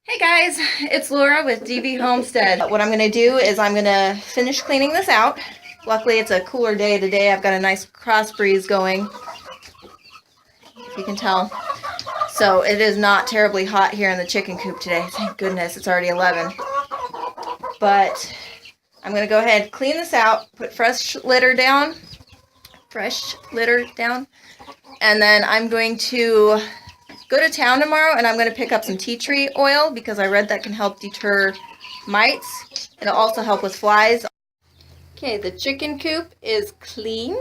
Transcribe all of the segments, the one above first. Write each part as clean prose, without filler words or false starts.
Hey guys, it's Laura with DV Homestead. What I'm going to do is I'm going to finish cleaning this out. Luckily it's a cooler day today. I've got a nice cross breeze going, if you can tell. So it is not terribly hot here in the chicken coop today. Thank goodness, it's already 11. But I'm going to go ahead and clean this out, put fresh litter down, and then I'm going to go to town tomorrow and I'm going to pick up some tea tree oil because I read that can help deter mites. It'll also help with flies. Okay, the chicken coop is clean.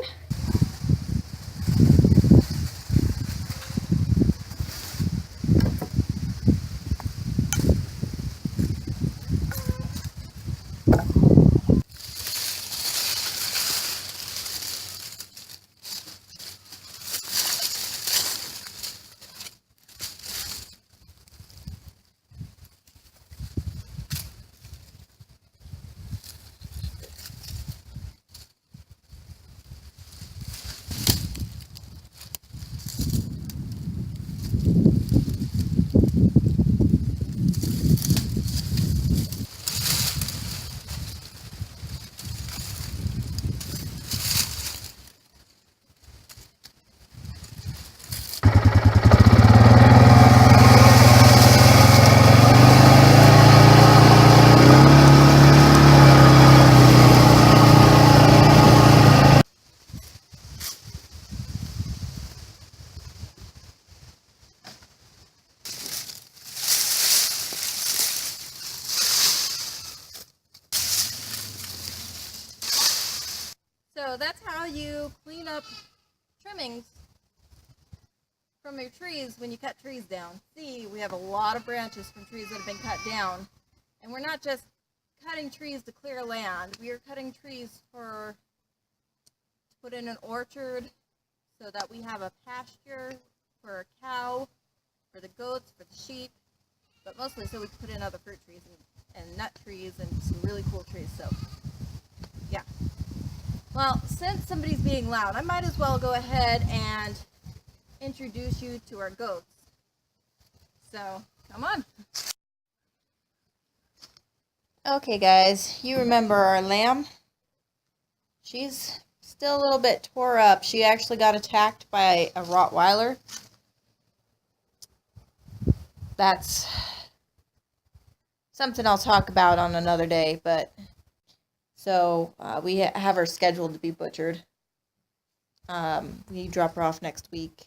So that's how you clean up trimmings from your trees when you cut trees down. See, we have a lot of branches from trees that have been cut down. And we're not just cutting trees to clear land. We are cutting trees to put in an orchard so that we have a pasture for a cow, for the goats, for the sheep, but mostly so we can put in other fruit trees and nut trees and some really cool trees. So, yeah. Well, since somebody's being loud, I might as well go ahead and introduce you to our goats. So, come on. Okay guys, you remember our lamb? She's still a little bit tore up. She actually got attacked by a Rottweiler. That's something I'll talk about on another day, but so we have her scheduled to be butchered. We drop her off next week.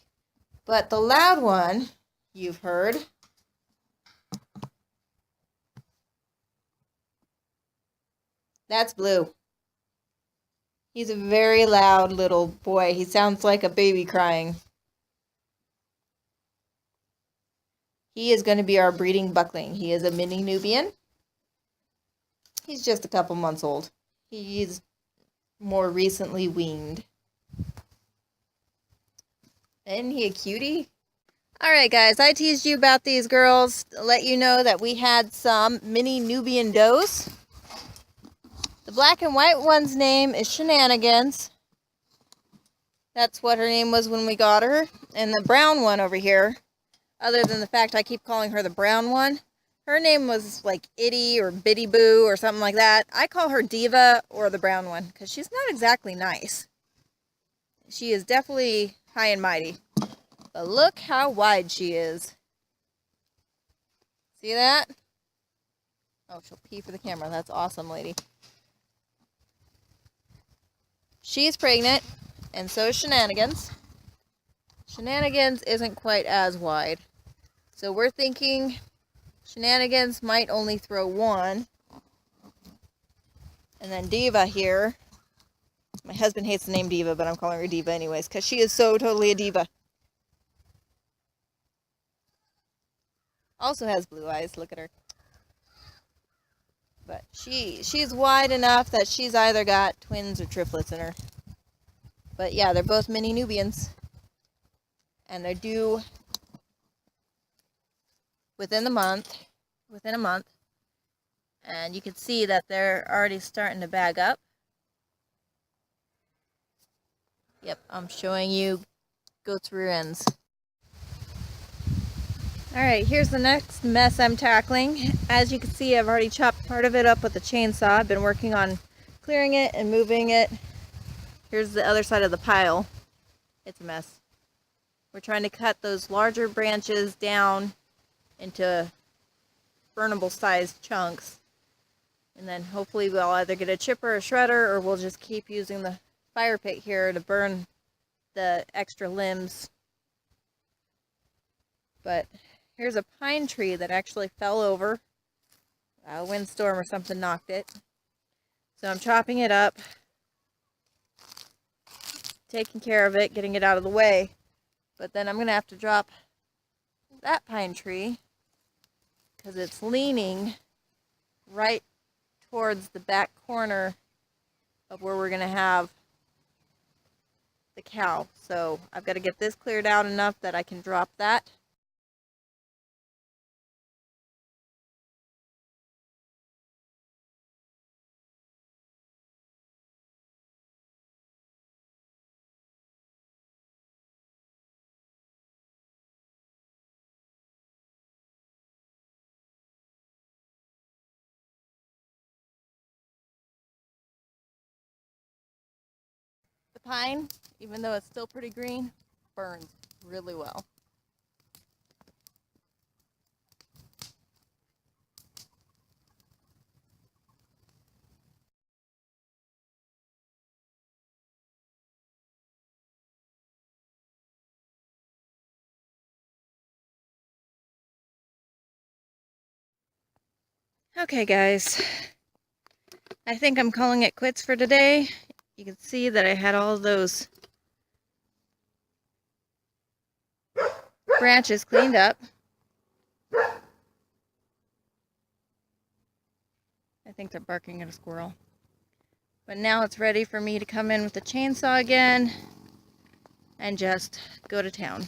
But the loud one, you've heard. That's Blue. He's a very loud little boy. He sounds like a baby crying. He is going to be our breeding buckling. He is a mini Nubian. He's just a couple months old. He's more recently weaned. Isn't he a cutie? Alright guys, I teased you about these girls to let you know that we had some mini Nubian does. The black and white one's name is Shenanigans. That's what her name was when we got her. And the brown one over here, other than the fact I keep calling her the brown one, her name was like Itty or Bitty Boo or something like that. I call her Diva or the brown one because she's not exactly nice. She is definitely high and mighty. But look how wide she is. See that? Oh, she'll pee for the camera. That's awesome, lady. She's pregnant, and so is Shenanigans. Shenanigans isn't quite as wide. So we're thinking Shenanigans might only throw one. And then Diva here. My husband hates the name Diva, but I'm calling her Diva anyways, because she is so totally a diva. Also has blue eyes. Look at her. But she's wide enough that she's either got twins or triplets in her. But yeah, they're both mini Nubians. And they're due within a month. And you can see that they're already starting to bag up. Yep, I'm showing you goats' rear ends. Alright, here's the next mess I'm tackling. As you can see, I've already chopped part of it up with the chainsaw. I've been working on clearing it and moving it. Here's the other side of the pile. It's a mess. We're trying to cut those larger branches down into burnable sized chunks. And then hopefully we'll either get a chipper or a shredder, or we'll just keep using the fire pit here to burn the extra limbs. But here's a pine tree that actually fell over. A windstorm or something knocked it. So I'm chopping it up, taking care of it, getting it out of the way. But then I'm going to have to drop that pine tree because it's leaning right towards the back corner of where we're going to have the cow. So I've got to get this cleared out enough that I can drop that. The pine, even though it's still pretty green, burns really well. Okay guys, I think I'm calling it quits for today. You can see that I had all those branches cleaned up. I think they're barking at a squirrel. But now it's ready for me to come in with the chainsaw again and just go to town.